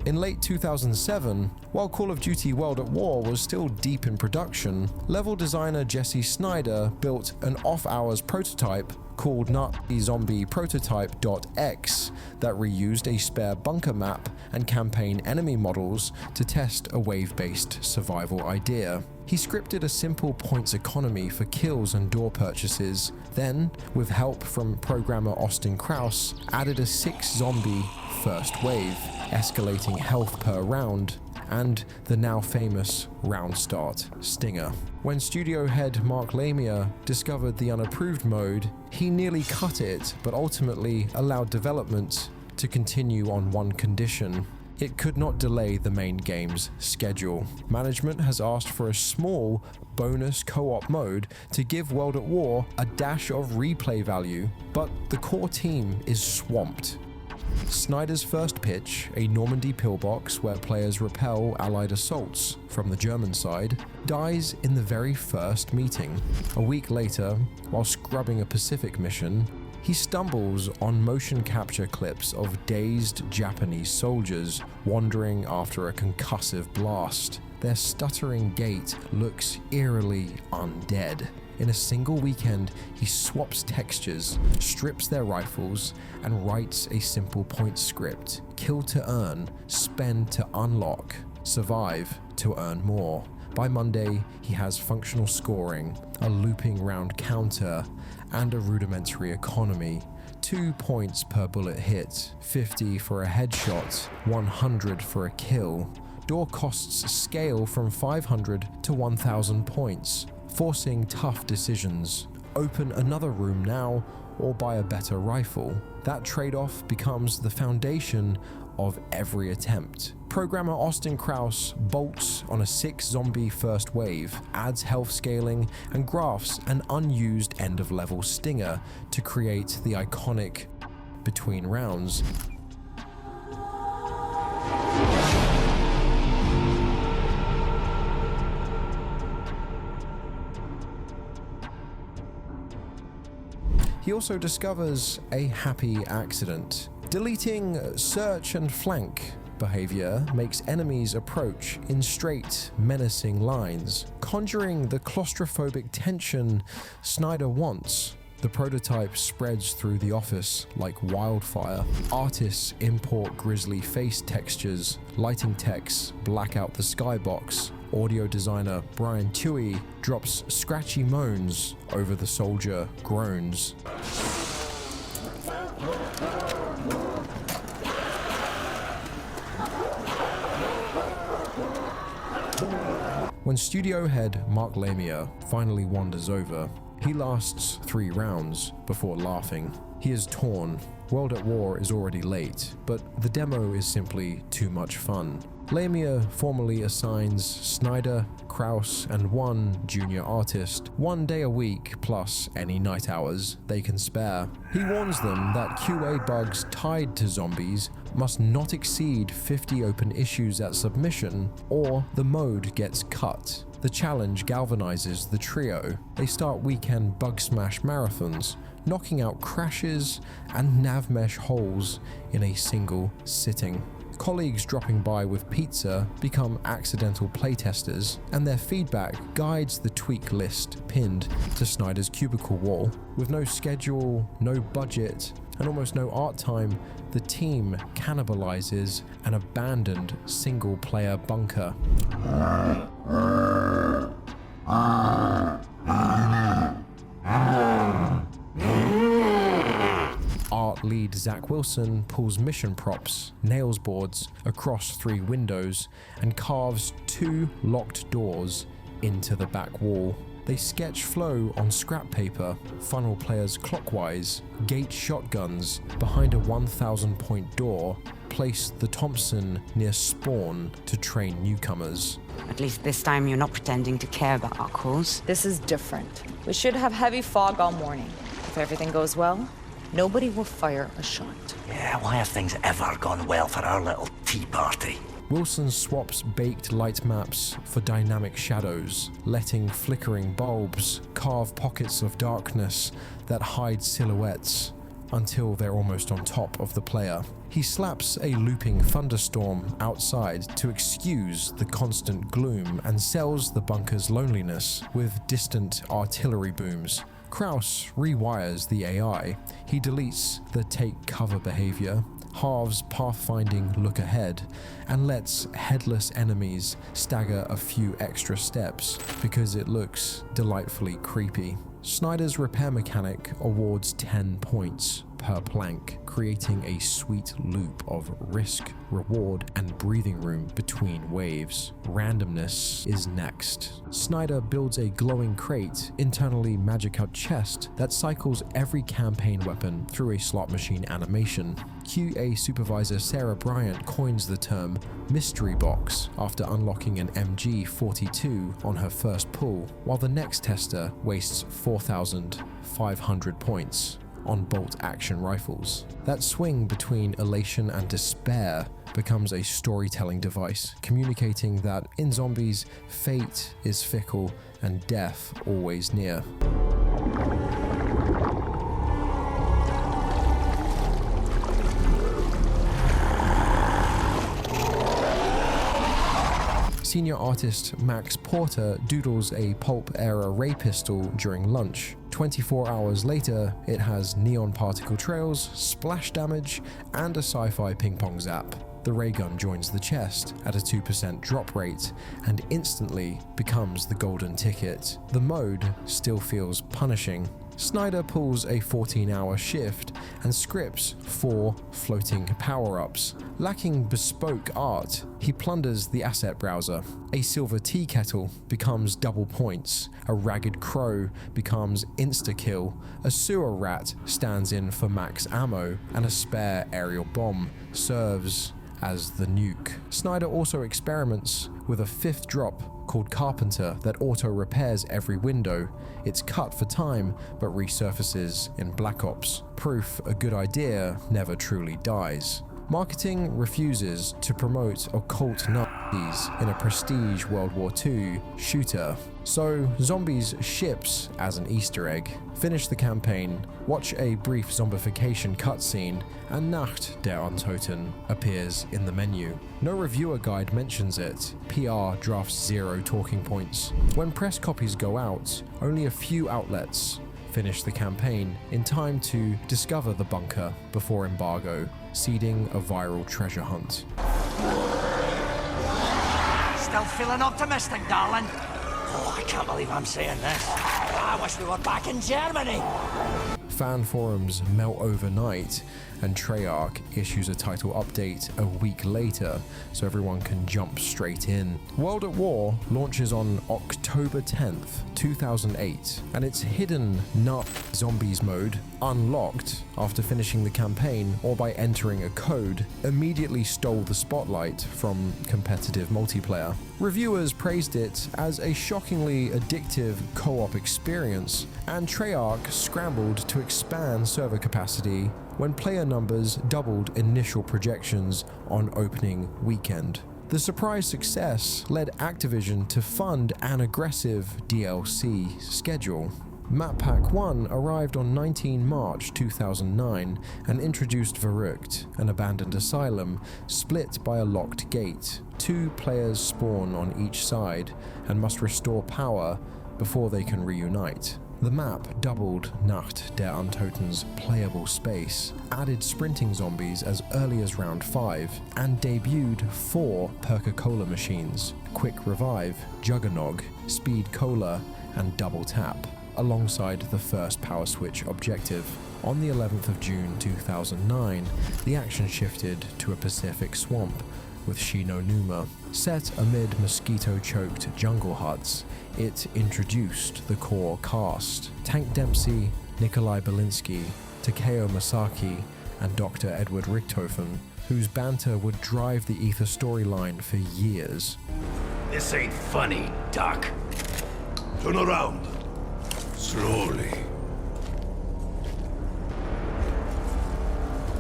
In late 2007, while Call of Duty World at War was still deep in production, level designer Jesse Snyder built an off-hours prototype called Nacht Zombie Prototype.x that reused a spare bunker map and campaign enemy models to test a wave-based survival idea. He scripted a simple points economy for kills and door purchases, then, with help from programmer Austin Krauss, added a 6-zombie first wave, escalating health per round, and the now famous round start stinger. When studio head Mark Lamia discovered the unapproved mode, he nearly cut it, but ultimately allowed development to continue on one condition: it could not delay the main game's schedule. Management has asked for a small bonus co-op mode to give World at War a dash of replay value, but the core team is swamped. Snyder's first pitch, a Normandy pillbox where players repel Allied assaults from the German side, dies in the very first meeting. A week later, while scrubbing a Pacific mission, he stumbles on motion capture clips of dazed Japanese soldiers wandering after a concussive blast. Their stuttering gait looks eerily undead. In a single weekend, he swaps textures, strips their rifles, and writes a simple point script: kill to earn, spend to unlock, survive to earn more. By Monday, he has functional scoring, a looping round counter, and a rudimentary economy. 2 points per bullet hit, 50 for a headshot, 100 for a kill. Door costs scale from 500 to 1,000 points, forcing tough decisions. Open another room now, or buy a better rifle. That trade-off becomes the foundation of every attempt. Programmer Austin Krauss bolts on a 6-zombie first wave, adds health scaling, and grafts an unused end-of-level stinger to create the iconic between rounds. He also discovers a happy accident. Deleting search and flank behavior makes enemies approach in straight, menacing lines, conjuring the claustrophobic tension Snyder wants. The prototype spreads through the office like wildfire. Artists import grisly face textures, lighting techs black out the skybox. Audio designer Brian Tui drops scratchy moans over the soldier groans. When studio head Mark Lamia finally wanders over, he lasts 3 rounds before laughing. He is torn. World at War is already late, but the demo is simply too much fun. Lamia formally assigns Snyder, Krauss, and one junior artist 1 day a week plus any night hours they can spare. He warns them that QA bugs tied to zombies must not exceed 50 open issues at submission, or the mode gets cut. The challenge galvanizes the trio. They start weekend bug smash marathons, knocking out crashes and nav mesh holes in a single sitting. Colleagues dropping by with pizza become accidental playtesters, and their feedback guides the tweak list pinned to Snyder's cubicle wall. With no schedule, no budget, and almost no art time, the team cannibalizes an abandoned single-player bunker. Art lead Zach Wilson pulls mission props, nails boards across 3 windows, and carves 2 locked doors into the back wall. They sketch flow on scrap paper, funnel players clockwise, gate shotguns behind a 1,000 point door, place the Thompson near spawn to train newcomers. At least this time you're not pretending to care about our cause. This is different. We should have heavy fog all morning. If everything goes well, nobody will fire a shot. Yeah, why have things ever gone well for our little tea party? Wilson swaps baked light maps for dynamic shadows, letting flickering bulbs carve pockets of darkness that hide silhouettes until they're almost on top of the player. He slaps a looping thunderstorm outside to excuse the constant gloom and sells the bunker's loneliness with distant artillery booms. Kraus rewires the AI. He deletes the take cover behavior, halves pathfinding look ahead, and lets headless enemies stagger a few extra steps because it looks delightfully creepy. Snyder's repair mechanic awards 10 points per plank, creating a sweet loop of risk, reward, and breathing room between waves. Randomness is next. Snyder builds a glowing crate, internally magic-out chest that cycles every campaign weapon through a slot machine animation. QA supervisor Sarah Bryant coins the term mystery box after unlocking an MG42 on her first pull, while the next tester wastes 4,500 points on bolt-action rifles. That swing between elation and despair becomes a storytelling device, communicating that in zombies, fate is fickle and death always near. Senior artist Max Porter doodles a pulp-era ray pistol during lunch. 24 hours later, it has neon particle trails, splash damage, and a sci-fi ping-pong zap. The ray gun joins the chest at a 2% drop rate and instantly becomes the golden ticket. The mode still feels punishing. Snyder pulls a 14-hour shift and scripts 4 floating power-ups. Lacking bespoke art, he plunders the asset browser. A silver tea kettle becomes double points, a ragged crow becomes insta-kill, a sewer rat stands in for max ammo, and a spare aerial bomb serves as the nuke. Snyder also experiments with a 5th drop called Carpenter that auto-repairs every window. It's cut for time, but resurfaces in Black Ops. Proof a good idea never truly dies. Marketing refuses to promote occult Nazis in a prestige World War II shooter, so Zombies ships as an Easter egg. Finish the campaign, watch a brief zombification cutscene, and Nacht der Untoten appears in the menu. No reviewer guide mentions it, PR drafts 0 talking points. When press copies go out, only a few outlets finish the campaign in time to discover the bunker before embargo, seeding a viral treasure hunt. Still feeling optimistic, darling? Oh, I can't believe I'm saying this. I wish we were back in Germany. Fan forums melt overnight, and Treyarch issues a title update a week later so everyone can jump straight in. World at War launches on October 10th, 2008, and its hidden Nacht Zombies mode, unlocked after finishing the campaign or by entering a code, immediately stole the spotlight from competitive multiplayer. Reviewers praised it as a shockingly addictive co-op experience, and Treyarch scrambled to expand server capacity when player numbers doubled initial projections on opening weekend. The surprise success led Activision to fund an aggressive DLC schedule. Map Pack 1 arrived on 19 March 2009 and introduced Verrückt, an abandoned asylum split by a locked gate. 2 players spawn on each side and must restore power before they can reunite. The map doubled Nacht der Untoten's playable space, added sprinting zombies as early as round 5, and debuted 4 Perk-a-Cola machines: Quick Revive, Juggernog, Speed Cola, and Double Tap, alongside the first power switch objective. On the 11th of June 2009, the action shifted to a Pacific swamp with Shinonuma. Set amid mosquito-choked jungle huts, it introduced the core cast: Tank Dempsey, Nikolai Belinsky, Takeo Masaki, and Dr. Edward Richthofen, whose banter would drive the Aether storyline for years. This ain't funny, Doc. Turn around. Slowly.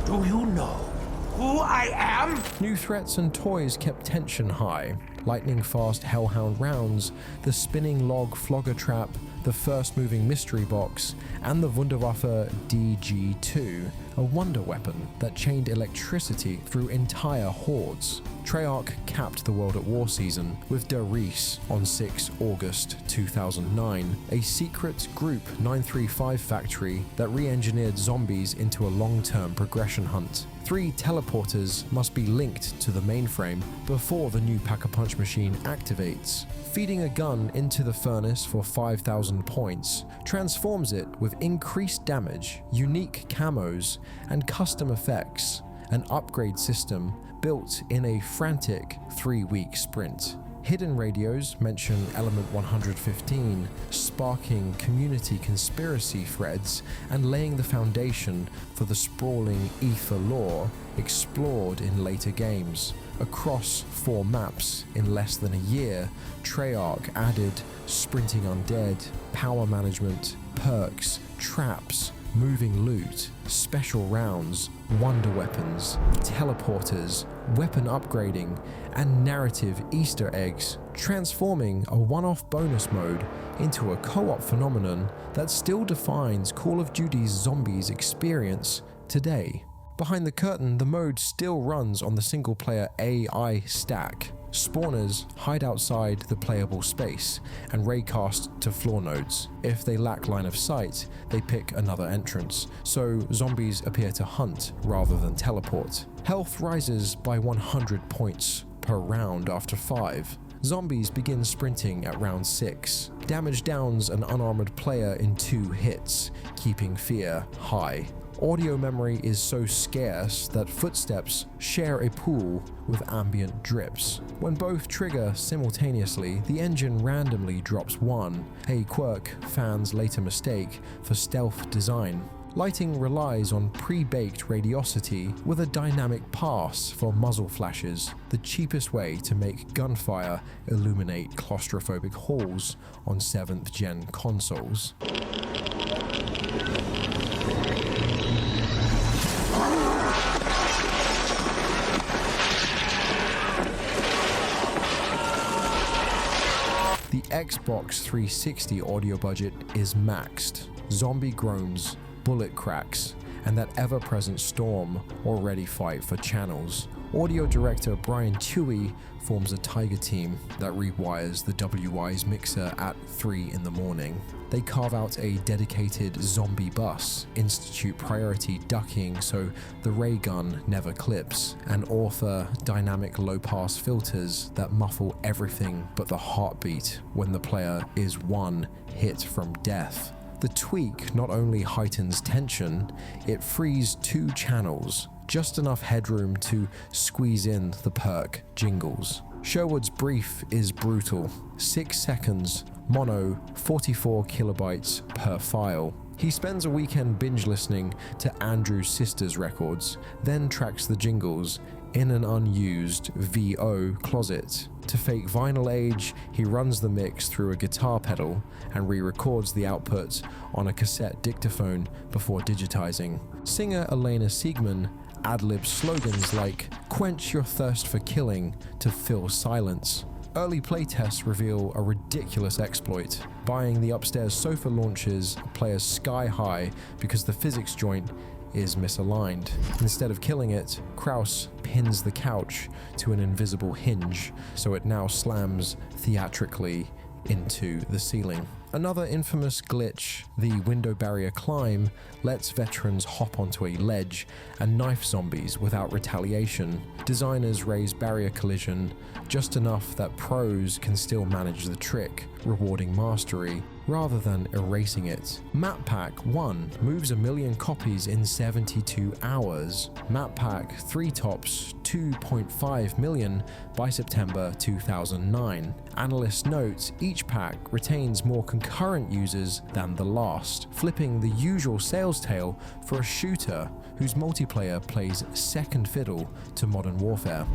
Do you know who I am? New threats and toys kept tension high. Lightning-fast Hellhound rounds, the spinning log flogger trap, the first moving mystery box, and the Wunderwaffe DG2 a wonder weapon that chained electricity through entire hordes. Treyarch capped the World at War season with Der Reese on 6 August 2009, a secret Group 935 factory that re-engineered zombies into a long-term progression hunt. 3 teleporters must be linked to the mainframe before the new Pack-a-Punch machine activates. Feeding a gun into the furnace for 5,000 points transforms it with increased damage, unique camos, and custom effects, an upgrade system built in a frantic 3-week sprint. Hidden radios mention Element 115, sparking community conspiracy threads and laying the foundation for the sprawling Aether lore explored in later games. Across 4 maps in less than a year, Treyarch added sprinting undead, power management, perks, traps, moving loot, special rounds, wonder weapons, teleporters, weapon upgrading, and narrative Easter eggs, transforming a one-off bonus mode into a co-op phenomenon that still defines Call of Duty's Zombies experience today. Behind the curtain, the mode still runs on the single-player AI stack. Spawners hide outside the playable space and raycast to floor nodes. If they lack line of sight, they pick another entrance, so zombies appear to hunt rather than teleport. Health rises by 100 points per round after 5. Zombies begin sprinting at round 6. Damage downs an unarmored player in 2 hits, keeping fear high. Audio memory is so scarce that footsteps share a pool with ambient drips. When both trigger simultaneously, the engine randomly drops 1, a quirk fans later mistake for stealth design. Lighting relies on pre-baked radiosity with a dynamic pass for muzzle flashes, the cheapest way to make gunfire illuminate claustrophobic halls on 7th gen consoles. The Xbox 360 audio budget is maxed. Zombie groans, bullet cracks, and that ever-present storm already fight for channels. Audio director Brian Tewey forms a tiger team that rewires the WI's mixer at 3 in the morning. They carve out a dedicated zombie bus, institute priority ducking so the ray gun never clips, and author dynamic low-pass filters that muffle everything but the heartbeat when the player is 1 hit from death. The tweak not only heightens tension, it frees 2 channels, just enough headroom to squeeze in the perk jingles. Sherwood's brief is brutal. 6 seconds, mono, 44 kilobytes per file. He spends a weekend binge listening to Andrew's sister's records, then tracks the jingles in an unused VO closet. To fake vinyl age, he runs the mix through a guitar pedal and re-records the output on a cassette dictaphone before digitizing. Singer Elena Siegman ad-libs slogans like "Quench your thirst for killing" to fill silence. Early playtests reveal a ridiculous exploit. Buying the upstairs sofa launches players sky high because the physics joint is misaligned. Instead of killing it, Kraus pins the couch to an invisible hinge, so it now slams theatrically into the ceiling. Another infamous glitch, the window barrier climb, lets veterans hop onto a ledge and knife zombies without retaliation. Designers raise barrier collision just enough that pros can still manage the trick, rewarding mastery rather than erasing it. Map Pack 1 moves 1 million copies in 72 hours. Map Pack 3 tops 2.5 million by September 2009. Analysts note each pack retains more concurrent users than the last, flipping the usual sales tale for a shooter whose multiplayer plays second fiddle to Modern Warfare.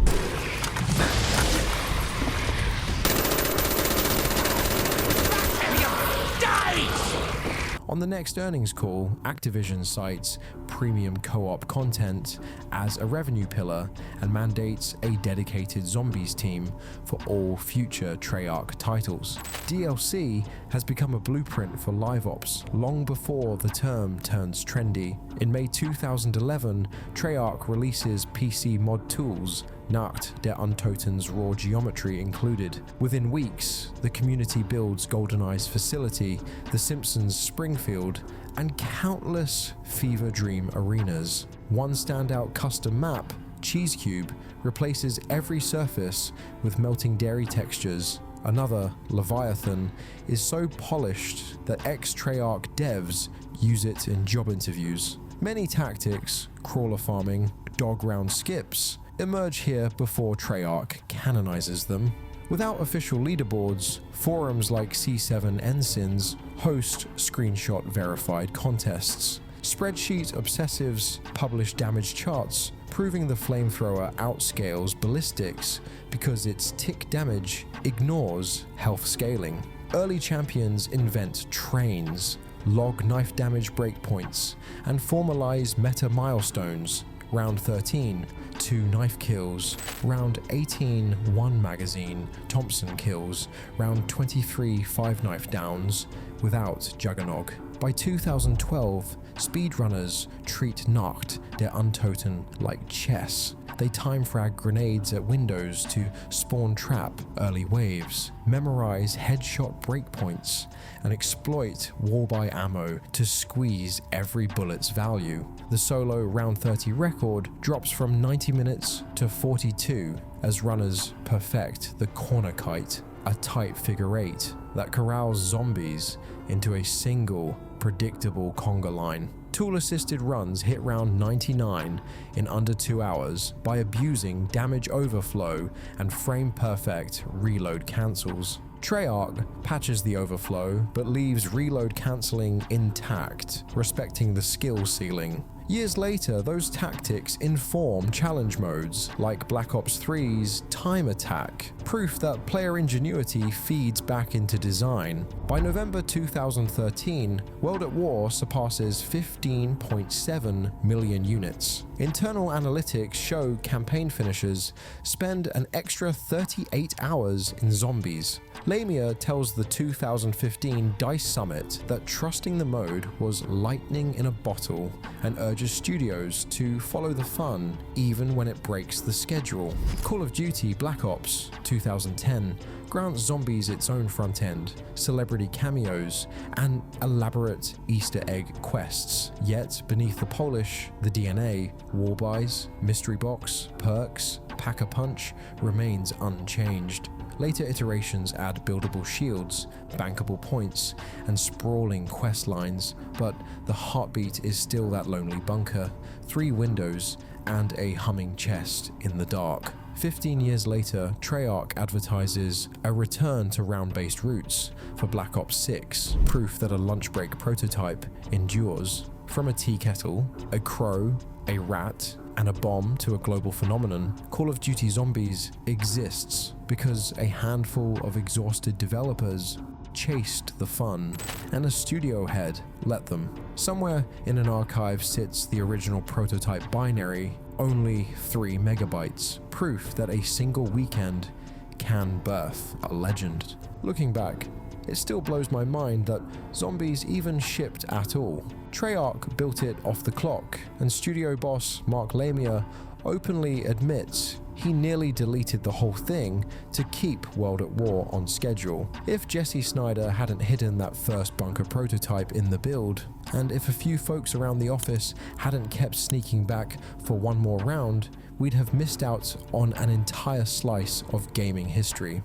On the next earnings call, Activision cites premium co-op content as a revenue pillar and mandates a dedicated zombies team for all future Treyarch titles. DLC has become a blueprint for live ops long before the term turns trendy. In May 2011, Treyarch releases PC mod tools, Nacht, der Untoten's raw geometry included. Within weeks, the community builds GoldenEye's facility, The Simpsons' Springfield, and countless fever dream arenas. One standout custom map, Cheese Cube, replaces every surface with melting dairy textures. Another, Leviathan, is so polished that ex-Treyarch devs use it in job interviews. Many tactics, crawler farming, dog round skips, emerge here before Treyarch canonizes them. Without official leaderboards, forums like C7 Ensigns host screenshot-verified contests. Spreadsheet obsessives publish damage charts, proving the flamethrower outscales ballistics because its tick damage ignores health scaling. Early champions invent trains, log knife damage breakpoints, and formalize meta milestones. Round 13, 2 knife kills. Round 18, 1 magazine, Thompson kills. Round 23, 5 knife downs, without Juggernog. By 2012, speedrunners treat Nacht, der Untoten, like chess. They time frag grenades at windows to spawn trap early waves, memorize headshot breakpoints, and exploit wall-by ammo to squeeze every bullet's value. The solo round 30 record drops from 90 minutes to 42 as runners perfect the corner kite, a tight figure 8 that corrals zombies into a single predictable conga line. Tool-assisted runs hit round 99 in under 2 hours by abusing damage overflow and frame-perfect reload cancels. Treyarch patches the overflow but leaves reload cancelling intact, respecting the skill ceiling. Years later, those tactics inform challenge modes like Black Ops 3's Time Attack, proof that player ingenuity feeds back into design. By November 2013, World at War surpasses 15.7 million units. Internal analytics show campaign finishers spend an extra 38 hours in zombies. Lamia tells the 2015 DICE Summit that trusting the mode was lightning in a bottle and urges studios to follow the fun even when it breaks the schedule. Call of Duty Black Ops 2010 grants zombies its own front end, celebrity cameos, and elaborate Easter egg quests. Yet beneath the polish, the DNA, war buys, mystery box, perks, pack-a-punch remains unchanged. Later iterations add buildable shields, bankable points, and sprawling quest lines, but the heartbeat is still that lonely bunker, 3 windows, and a humming chest in the dark. 15 years later, Treyarch advertises a return to round-based roots for Black Ops 6, proof that a lunch break prototype endures. From a tea kettle, a crow, a rat, and a bomb to a global phenomenon, Call of Duty Zombies exists because a handful of exhausted developers chased the fun, and a studio head let them. Somewhere in an archive sits the original prototype binary, only 3 megabytes, proof that a single weekend can birth a legend. Looking back, it still blows my mind that Zombies even shipped at all. Treyarch built it off the clock, and studio boss Mark Lamia openly admits he nearly deleted the whole thing to keep World at War on schedule. If Jesse Snyder hadn't hidden that first bunker prototype in the build, and if a few folks around the office hadn't kept sneaking back for one more round, we'd have missed out on an entire slice of gaming history.